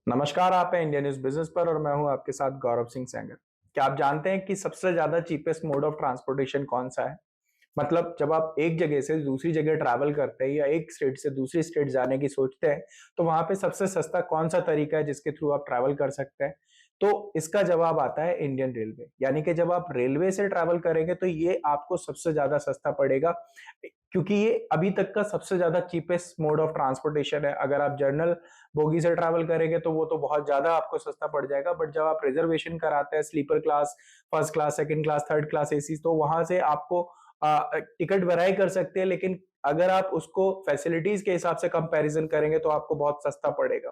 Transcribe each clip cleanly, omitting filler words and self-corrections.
नमस्कार, आप हैं इंडिया न्यूज़ बिज़नेस पर और मैं हूं आपके साथ गौरव सिंह सेंगर। क्या आप जानते हैं कि सबसे ज़्यादा चीपेस्ट मोड ऑफ ट्रांसपोर्टेशन कौन-सा है? मतलब जब आप एक जगह से दूसरी जगह ट्रैवल करते हैं या एक स्टेट से दूसरी स्टेट जाने की सोचते हैं, तो वहाँ पे सबसे सस्ता कौन-सा तरीका है जिसके थ्रू आप ट्रैवल कर सकते हैं? तो इसका जवाब आता है इंडियन रेलवे। यानी कि जब आप रेलवे से ट्रैवल करेंगे तो ये आपको सबसे ज़्यादा सस्ता पड़ेगा क्योंकि ये अभी तक का सबसे ज़्यादा चीपेस्ट मोड ऑफ ट्रांसपोर्टेशन है। अगर आप जनरल बोगी से ट्रैवल करेंगे तो वो तो बहुत ज़्यादा आपको सस्ता पड़ जाएगा, बट जब आप रिजर्वेशन कराते हैं sleeper class, first class, second class, third class AC, तो वहां से आपको टिकट वराई कर सकते हैं, लेकिन अगर आप उसको फैसिलिटीज के हिसाब से कंपैरिजन करेंगे तो आपको बहुत सस्ता पड़ेगा।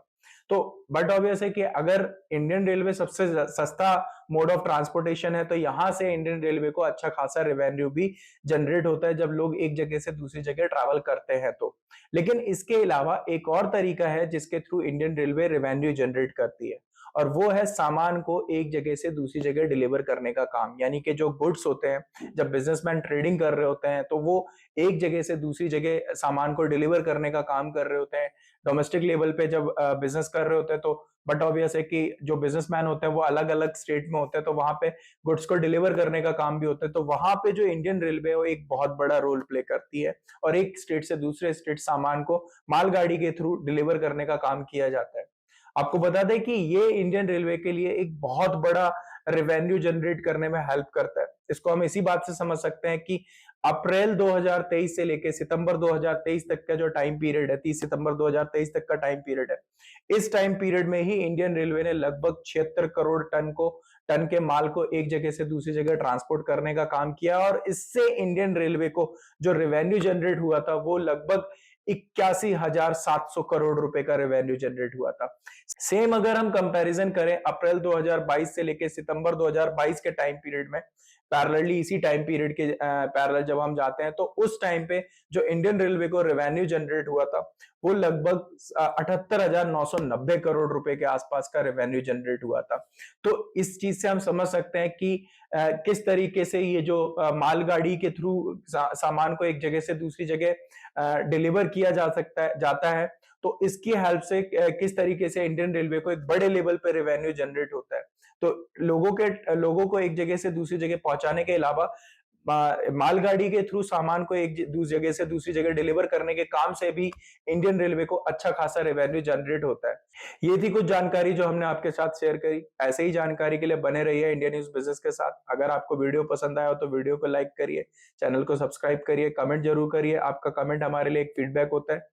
तो बट ऑब्वियस है कि अगर इंडियन रेलवे सबसे सस्ता मोड ऑफ ट्रांसपोर्टेशन है तो यहां से इंडियन रेलवे को अच्छा खासा रेवेन्यू भी जनरेट होता है जब लोग एक जगह से दूसरी जगह ट्रैवल करते हैं तो। लेकिन इसके अलावा एक और तरीका है जिसके through Indian railway revenue generate करती है, और वो है सामान को एक जगह से दूसरी जगह डिलीवर करने का काम। यानी कि जो गुड्स होते हैं, जब बिजनेसमैन ट्रेडिंग कर रहे होते हैं तो वो एक जगह से दूसरी जगह सामान को डिलीवर करने का काम कर रहे होते हैं। डोमेस्टिक लेवल पे जब बिजनेस कर रहे होते हैं तो बट ऑब्वियस है कि जो बिजनेसमैन होते हैं वो अलग अलग स्टेट में होते हैं, तो वहां पे गुड्स को डिलीवर करने का काम भी होता है। तो वहां पे जो इंडियन रेलवे है वो एक बहुत बड़ा रोल प्ले करती है, और एक स्टेट से दूसरे स्टेट सामान को मालगाड़ी के थ्रू डिलीवर करने का काम किया जाता है। आपको बता दें कि ये इंडियन रेलवे के लिए एक बहुत बड़ा रेवेन्यू जनरेट करने में हेल्प करता है। इसको हम इसी बात से समझ सकते हैं कि अप्रैल 2023 से लेके सितंबर 2023 तक का जो टाइम पीरियड है, 30 सितंबर 2023 तक का टाइम पीरियड है, इस टाइम पीरियड में ही इंडियन रेलवे ने लगभग 76 करोड़ टन के माल को एक जगह से दूसरी जगह ट्रांसपोर्ट करने का काम किया, और इससे इंडियन रेलवे को जो रेवेन्यू जनरेट हुआ था वो लगभग 81,700 करोड़ रुपए का रेवेन्यू जनरेट हुआ था। सेम अगर हम कंपैरिजन करें अप्रैल 2022 से लेके सितंबर 2022 के टाइम पीरियड में, पैरेलली इसी टाइम पीरियड के पैरेलल जब हम जाते हैं तो उस टाइम पे जो इंडियन रेलवे को रेवेन्यू जनरेट हुआ था वो लगभग 78,990 करोड़ रुपए के आसपास का रेवेन्यू जनरेट हुआ था। तो इस चीज से हम समझ सकते हैं कि किस तरीके से ये जो मालगाड़ी के थ्रू सामान को एक जगह से दूसरी जगह डिलीवर किया जाता है, तो इसकी हेल्प से किस तरीके से इंडियन रेलवे को एक बड़े लेवल पे रेवेन्यू जनरेट होता है। तो लोगों को एक जगह से दूसरी जगह पहुंचाने के अलावा मालगाड़ी के थ्रू सामान को जगह से दूसरी जगह डिलीवर करने के काम से भी इंडियन रेलवे को अच्छा खासा रेवेन्यू जनरेट होता है। ये थी कुछ जानकारी जो हमने आपके साथ शेयर करी। ऐसे ही जानकारी के लिए बने रहिए इंडिया न्यूज़ बिज़नेस के साथ। अगर आपको वीडियो पसंद आया हो तो वीडियो को लाइक करिए, चैनल को सब्सक्राइब करिए, कमेंट जरूर करिए। आपका कमेंट हमारे लिए एक फीडबैक होता है।